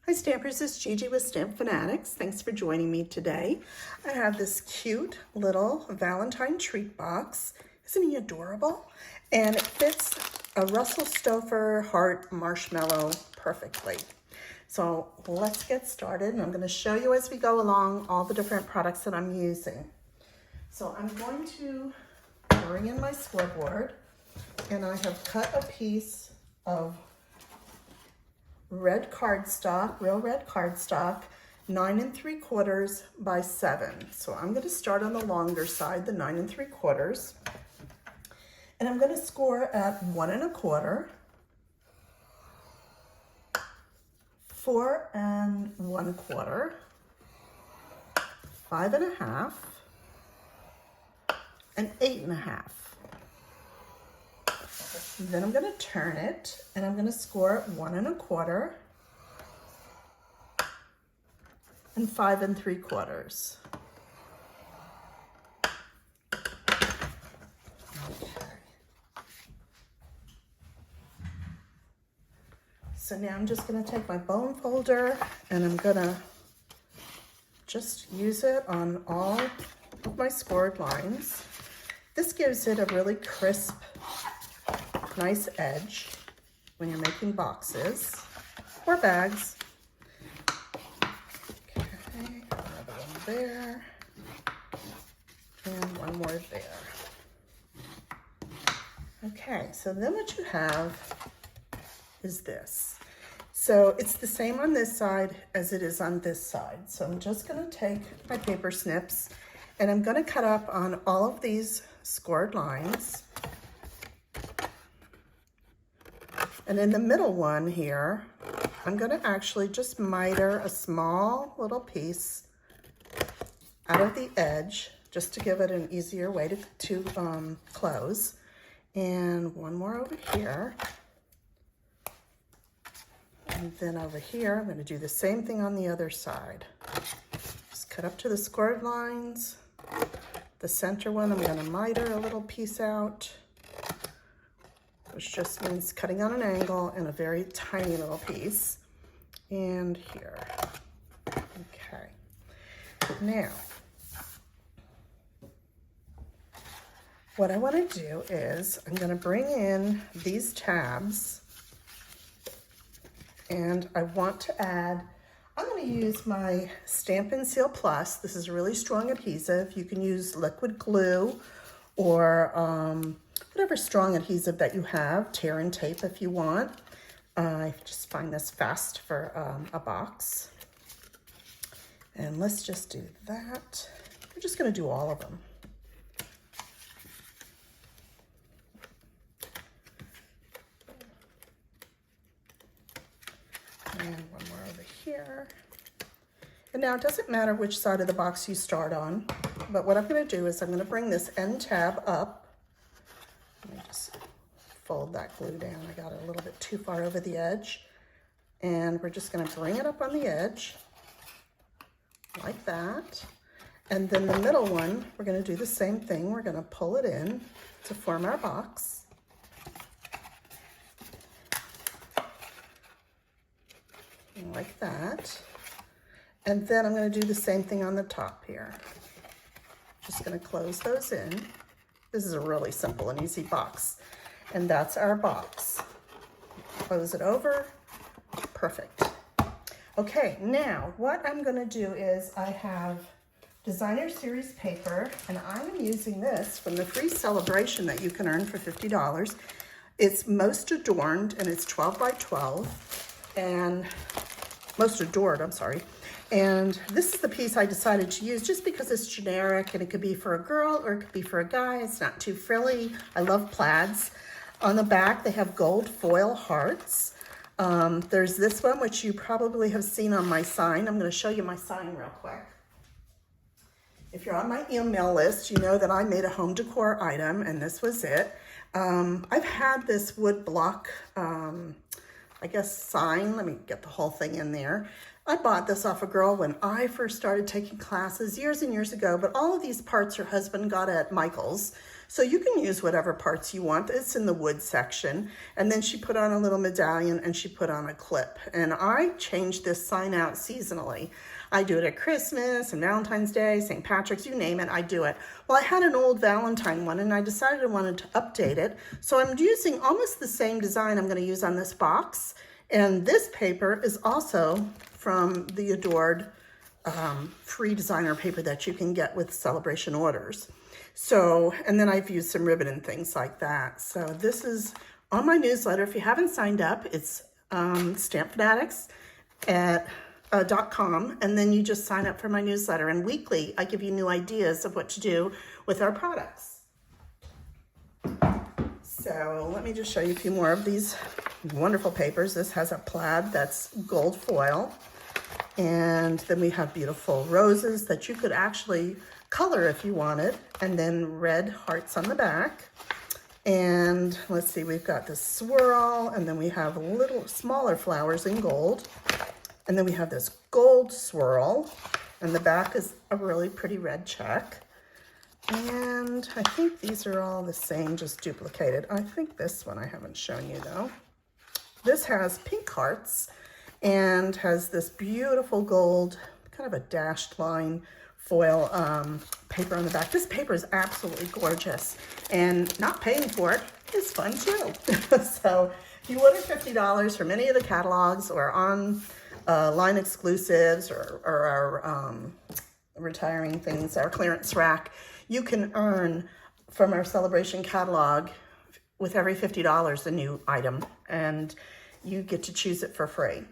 Hi Stampers, it's Gigi with StampFUNatics. Thanks for joining me today. I have this cute little Valentine treat box. Isn't he adorable? And it fits a Russell Stover heart marshmallow perfectly. So let's get started, and I'm going to show you as we go along all the different products that I'm using. So I'm going to bring in my scoreboard, and I have cut a piece of red cardstock, real red cardstock, 9 3/4 by 7. So I'm going to start on the longer side, the 9 3/4, and I'm going to score at 1 1/4, 4 1/4, 5 1/2, and 8 1/2. Then I'm going to turn it, and I'm going to score at 1 1/4 and 5 3/4. Okay. So now I'm just going to take my bone folder, and I'm going to just use it on all of my scored lines. This gives it a really crisp, nice edge when you're making boxes or bags. Okay, another one there, and one more there. Okay, so then what you have is this. So it's the same on this side as it is on this side. So I'm just going to take my paper snips, and I'm going to cut up on all of these scored lines. And in the middle one here, I'm going to actually just miter a small little piece out of the edge, just to give it an easier way to close. And one more over here. And then over here, I'm going to do the same thing on the other side. Just cut up to the scored lines. The center one, I'm going to miter a little piece out, which just means cutting on an angle and a very tiny little piece. And here. Okay. Now, what I want to do is I'm going to bring in these tabs, and I want to add, I'm going to use my Stampin' Seal Plus. This is a really strong adhesive. You can use liquid glue or whatever strong adhesive that you have, tear and tape if you want. I just find this fast for a box. And let's just do that. We're just going to do all of them. And one more over here. And now it doesn't matter which side of the box you start on, but what I'm going to do is I'm going to bring this end tab up. Let me just fold that glue down. I got it a little bit too far over the edge. And we're just going to bring it up on the edge like that. And then the middle one, we're going to do the same thing. We're going to pull it in to form our box. Like that. And then I'm going to do the same thing on the top here. Just going to close those in. This is a really simple and easy box. And that's our box. Close it over. Perfect. Okay, now what I'm going to do is I have designer series paper, and I'm using this from the free celebration that you can earn for $50. It's Most Adorned, and it's 12 by 12. And Most Adored, I'm sorry. And this is the piece I decided to use just because it's generic, and it could be for a girl or it could be for a guy. It's not too frilly. I love plaids. On the back, they have gold foil hearts. There's this one, which you probably have seen on my sign. I'm going to show you my sign real quick. If you're on my email list, you know that I made a home decor item, and this was it. I've had this wood block, I guess, sign. Let me get the whole thing in there. I bought this off a girl when I first started taking classes years and years ago, but all of these parts her husband got at Michael's. So you can use whatever parts you want. It's in the wood section. And then she put on a little medallion and she put on a clip. And I changed this sign out seasonally. I do it at Christmas and Valentine's Day, St. Patrick's, you name it, I do it. Well, I had an old Valentine one and I decided I wanted to update it. So I'm using almost the same design I'm gonna use on this box. And this paper is also from the Adored free designer paper that you can get with celebration orders. So, and then I've used some ribbon and things like that. So this is on my newsletter. If you haven't signed up, it's StampFUNatics at .com, and then you just sign up for my newsletter. And weekly, I give you new ideas of what to do with our products. So let me just show you a few more of these wonderful papers. This has a plaid that's gold foil. And then we have beautiful roses that you could actually color if you wanted. And then red hearts on the back. And let's see, we've got this swirl. And then we have little smaller flowers in gold. And then we have this gold swirl. And the back is a really pretty red check. And I think these are all the same, just duplicated. I think this one I haven't shown you though. This has pink hearts and has this beautiful gold, kind of a dashed line foil paper on the back. This paper is absolutely gorgeous, and not paying for it is fun too. So if you order $50 from any of the catalogs or on line exclusives or our retiring things, our clearance rack, you can earn from our celebration catalog with every $50 a new item, and you get to choose it for free.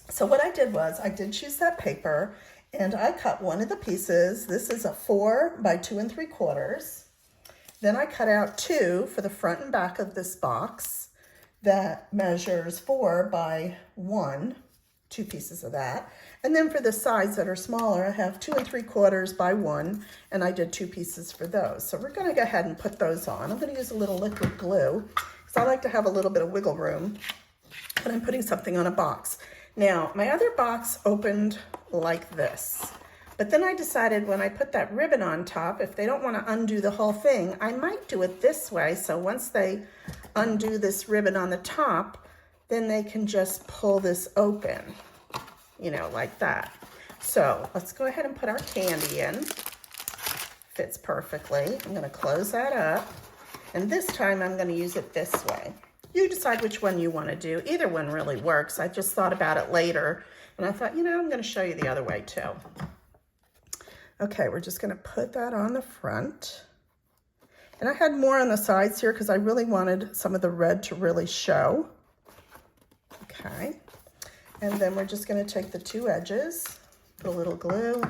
So what I did was I did choose that paper, and I cut one of the pieces. This is a 4 by 2 3/4. Then I cut out 2 for the front and back of this box that measures 4 by 1, 2 pieces of that. And then for the sides that are smaller, I have 2 3/4 by 1, and I did 2 pieces for those. So we're gonna go ahead and put those on. I'm gonna use a little liquid glue because I like to have a little bit of wiggle room when I'm putting something on a box. Now, my other box opened like this, but then I decided when I put that ribbon on top, if they don't want to undo the whole thing, I might do it this way. So once they undo this ribbon on the top, then they can just pull this open, you know, like that. So let's go ahead and put our candy in. Fits perfectly. I'm going to close that up, and this time I'm going to use it this way. You decide which one you want to do. Either one really works. I just thought about it later, and I thought, you know, I'm going to show you the other way too. Okay, we're just going to put that on the front. And I had more on the sides here because I really wanted some of the red to really show. Okay, and then we're just going to take the 2 edges, put a little glue,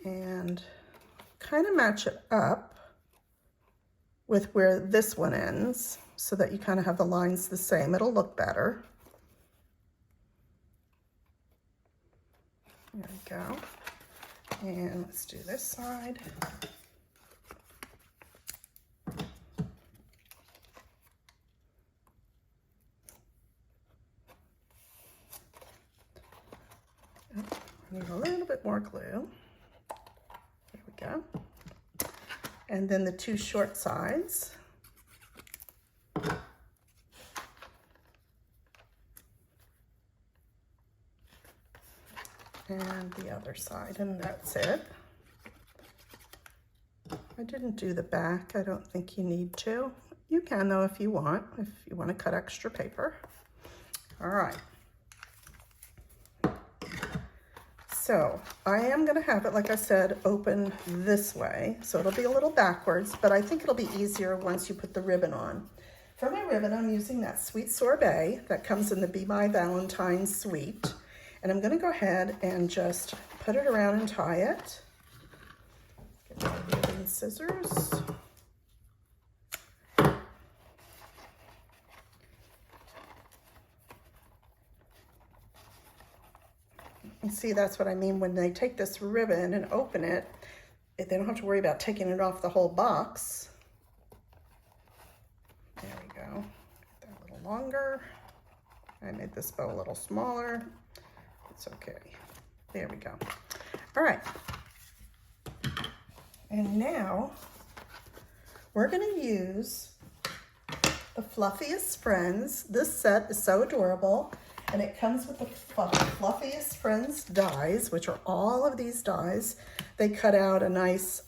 and kind of match it up with where this one ends so that you kind of have the lines the same. It'll look better. There we go. And let's do this side. I need a little bit more glue. There we go. And then the 2 short sides. And the other side, and that's it. I didn't do the back. I don't think you need to. You can though if you want to cut extra paper. All right. So I am going to have it, like I said, open this way. So it'll be a little backwards, but I think it'll be easier once you put the ribbon on. For my ribbon, I'm using that Sweet Sorbet that comes in the Be My Valentine suite. And I'm going to go ahead and just put it around and tie it. Get my ribbon scissors. And see, that's what I mean when they take this ribbon and open it, they don't have to worry about taking it off the whole box. There we go. Get that a little longer. I made this bow a little smaller. It's okay. There we go. All right. And now we're going to use the Fluffiest Friends. This set is so adorable, and it comes with the Fluffiest Friends dies, which are all of these dies. They cut out a nice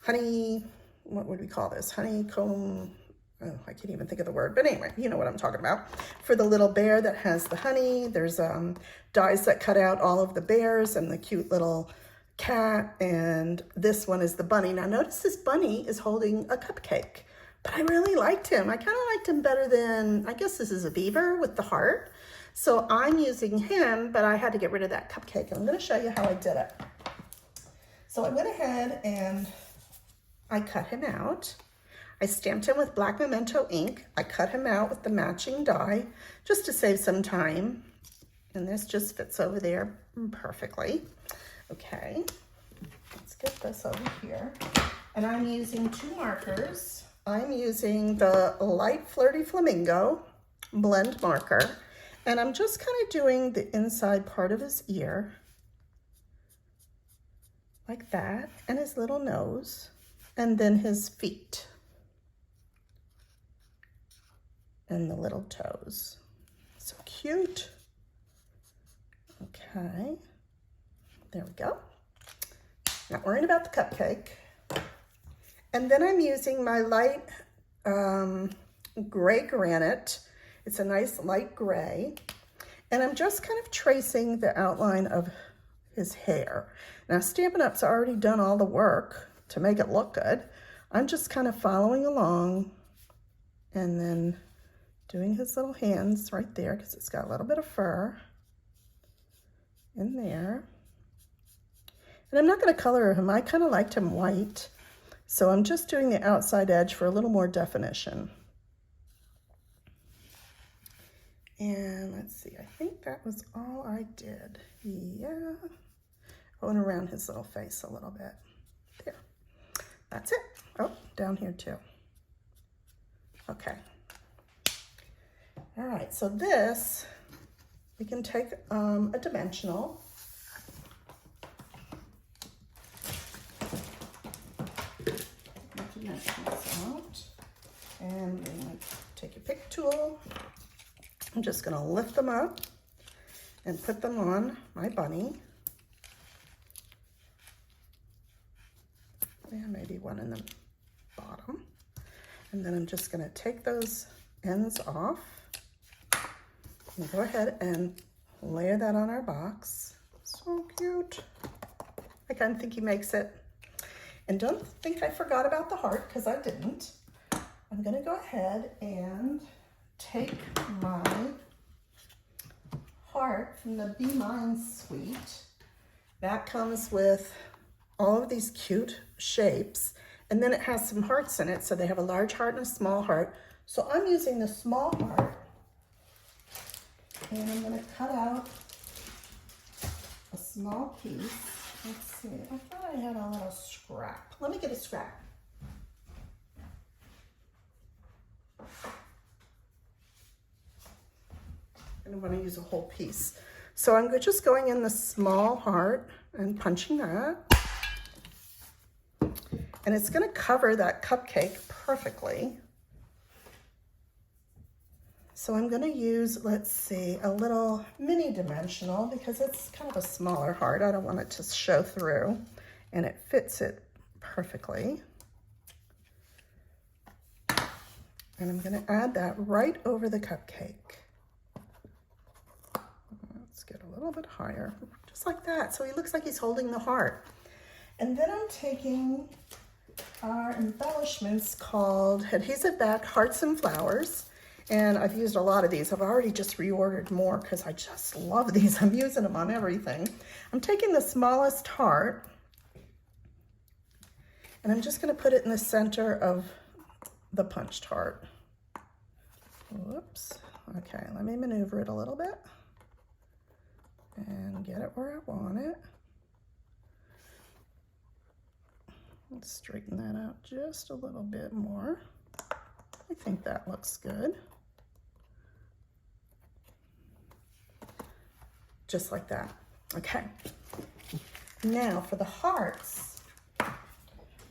honey, what would we call this? Honeycomb, oh, I can't even think of the word, but anyway, you know what I'm talking about. For the little bear that has the honey, there's dies that cut out all of the bears and the cute little cat, and this one is the bunny. Now notice this bunny is holding a cupcake, but I really liked him. I kind of liked him better than, I guess this is a beaver with the heart. So I'm using him, but I had to get rid of that cupcake. I'm going to show you how I did it. So I went ahead and I cut him out. I stamped him with black memento ink. I cut him out with the matching die just to save some time. And this just fits over there perfectly. Okay, let's get this over here. And I'm using 2 markers. I'm using the Light Flirty Flamingo blend marker. And I'm just kind of doing the inside part of his ear, like that, and his little nose, and then his feet, and the little toes. So cute. Okay. There we go. Not worrying about the cupcake. And then I'm using my light gray granite. It's a nice light gray. And I'm just kind of tracing the outline of his hair. Now Stampin' Up's already done all the work to make it look good. I'm just kind of following along and then doing his little hands right there because it's got a little bit of fur in there. And I'm not going to color him. I kind of liked him white. So I'm just doing the outside edge for a little more definition. And let's see, I think that was all I did. Yeah. Oh, and around his little face a little bit. There. That's it. Oh, down here too. Okay. All right, so this, we can take a dimensional. Out, and we're going to take your pick tool. I'm just going to lift them up and put them on my bunny. And maybe one in the bottom. And then I'm just going to take those ends off and go ahead and layer that on our box. So cute. I kind of think he makes it. And don't think I forgot about the heart, because I didn't. I'm going to go ahead and take my heart from the Be Mine suite. That comes with all of these cute shapes, and then it has some hearts in it. So they have a large heart and a small heart. So I'm using the small heart, and I'm going to cut out a small piece. Let's see, I thought I had a little scrap. Let me get a scrap. I don't want to use a whole piece. So I'm just going in the small heart and punching that. And it's going to cover that cupcake perfectly. So I'm going to use, let's see, a little mini dimensional because it's kind of a smaller heart. I don't want it to show through, and it fits it perfectly. And I'm going to add that right over the cupcake. Let's get a little bit higher, just like that. So he looks like he's holding the heart. And then I'm taking our embellishments called Adhesive Back Hearts and Flowers. And I've used a lot of these. I've already just reordered more because I just love these. I'm using them on everything. I'm taking the smallest heart and I'm just going to put it in the center of the punched heart. Whoops. Okay, let me maneuver it a little bit and get it where I want it. Let's straighten that out just a little bit more. I think that looks good. Just like that. Okay. Now for the hearts,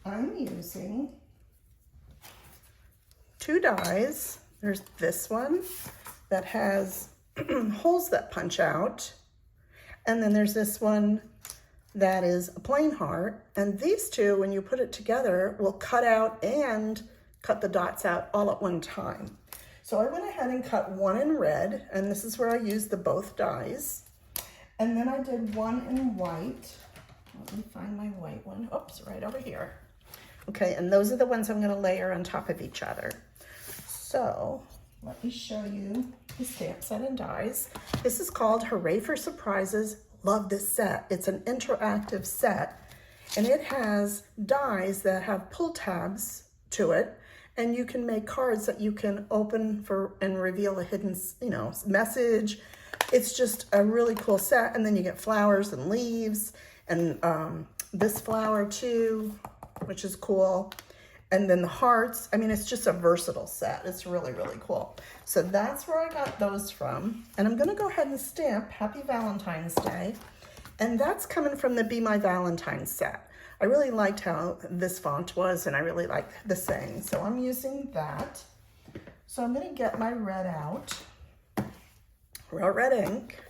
I'm using 2 dies. There's this one that has holes that punch out. And then there's this one that is a plain heart. And these two, when you put it together, will cut out and cut the dots out all at one time. So I went ahead and cut one in red, and this is where I used the both dies. And then I did one in white. Let me find my white one. Oops, right over here. Okay, and those are the ones I'm gonna layer on top of each other. So let me show you the stamp set and dies. This is called Hooray for Surprises. Love this set. It's an interactive set, and it has dies that have pull tabs to it, and you can make cards that you can open for and reveal a hidden, message. It's just a really cool set. And then you get flowers and leaves, and this flower too, which is cool. And then the hearts. I mean, it's just a versatile set. It's really, really cool. So that's where I got those from. And I'm gonna go ahead and stamp Happy Valentine's Day. And that's coming from the Be My Valentine set. I really liked how this font was, and I really liked the saying. So I'm using that. So I'm gonna get my red out. Real red ink.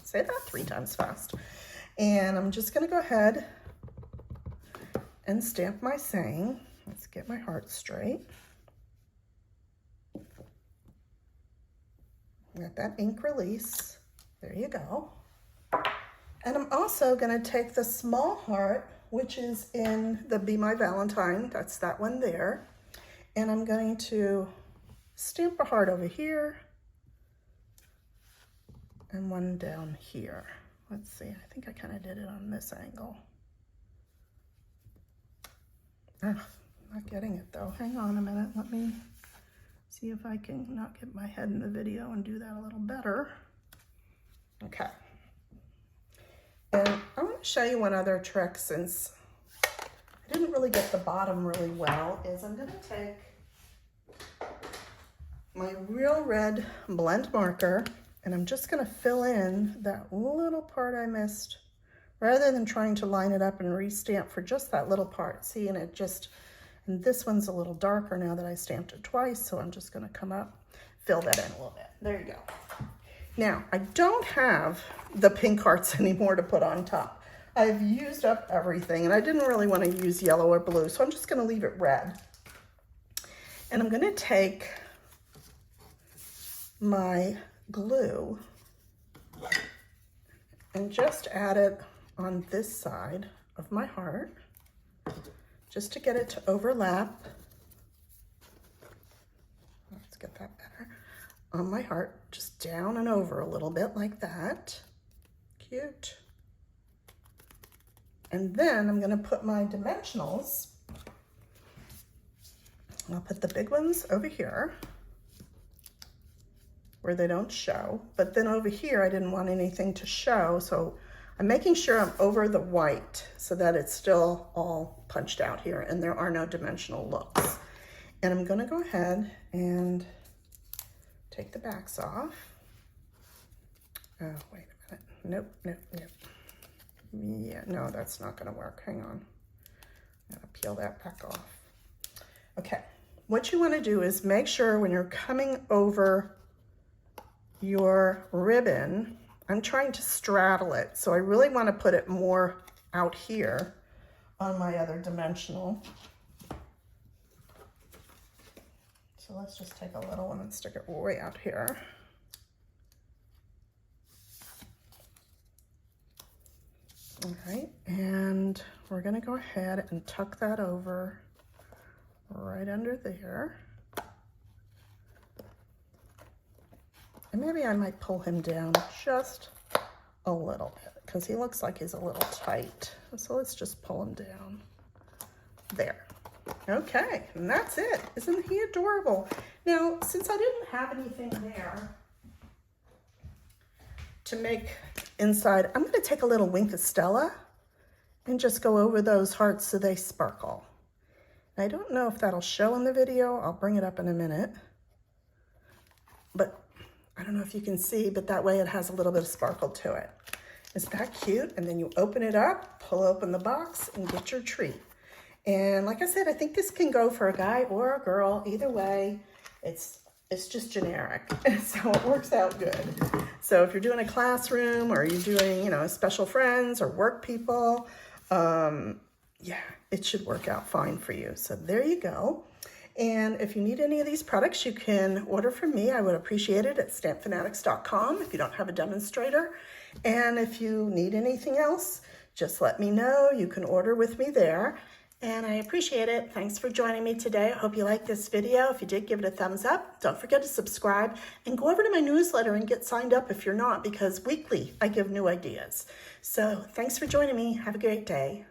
Say that 3 times fast. And I'm just gonna go ahead and stamp my saying. Let's get my heart straight. Let that ink release. There you go. And I'm also gonna take the small heart, which is in the Be My Valentine, that's that one there, and I'm going to stamp a heart over here and one down here. Let's see, I think I kind of did it on this angle. Not getting it though. Hang on a minute, let me see if I can not get my head in the video and do that a little better. Okay. And I want to show you one other trick, since I didn't really get the bottom really well, is I'm going to take my Real Red blend marker, and I'm just going to fill in that little part I missed, rather than trying to line it up and re-stamp for just that little part. See, and and this one's a little darker now that I stamped it twice, so I'm just going to come up, fill that in a little bit. There you go. Now, I don't have the pink hearts anymore to put on top. I've used up everything, and I didn't really want to use yellow or blue, so I'm just going to leave it red. And I'm going to take my glue and just add it on this side of my heart, just to get it to overlap. Let's get that better. On my heart, just down and over a little bit like that. Cute. And then I'm gonna put my dimensionals. I'll put the big ones over here where they don't show, but then over here I didn't want anything to show, so I'm making sure I'm over the white so that it's still all punched out here and there are no dimensional looks. And I'm gonna go ahead and take the backs off. Oh, wait a minute. Nope. Yeah, no, that's not gonna work. Hang on. I'm gonna peel that back off. Okay, what you wanna do is make sure when you're coming over your ribbon, I'm trying to straddle it, so I really wanna put it more out here on my other dimensional. So let's just take a little one and stick it way out here. All right, and we're gonna go ahead and tuck that over right under there. And maybe I might pull him down just a little bit because he looks like he's a little tight. So let's just pull him down there. Okay, and that's it. Isn't he adorable? Now, since I didn't have anything there to make inside, I'm gonna take a little Wink of Stella and just go over those hearts so they sparkle. I don't know if that'll show in the video. I'll bring it up in a minute. But I don't know if you can see, but that way it has a little bit of sparkle to it. Isn't that cute? And then you open it up, pull open the box, and get your treat. And like I said, I think this can go for a guy or a girl. Either way, it's just generic, so it works out good. So if you're doing a classroom or you're doing, you know, special friends or work people, yeah, it should work out fine for you. So there you go. And if you need any of these products, you can order from me. I would appreciate it at StampFUNatics.com if you don't have a demonstrator. And if you need anything else, just let me know. You can order with me there. And I appreciate it. Thanks for joining me today. I hope you liked this video. If you did, give it a thumbs up. Don't forget to subscribe and go over to my newsletter and get signed up if you're not, because weekly I give new ideas. So thanks for joining me. Have a great day.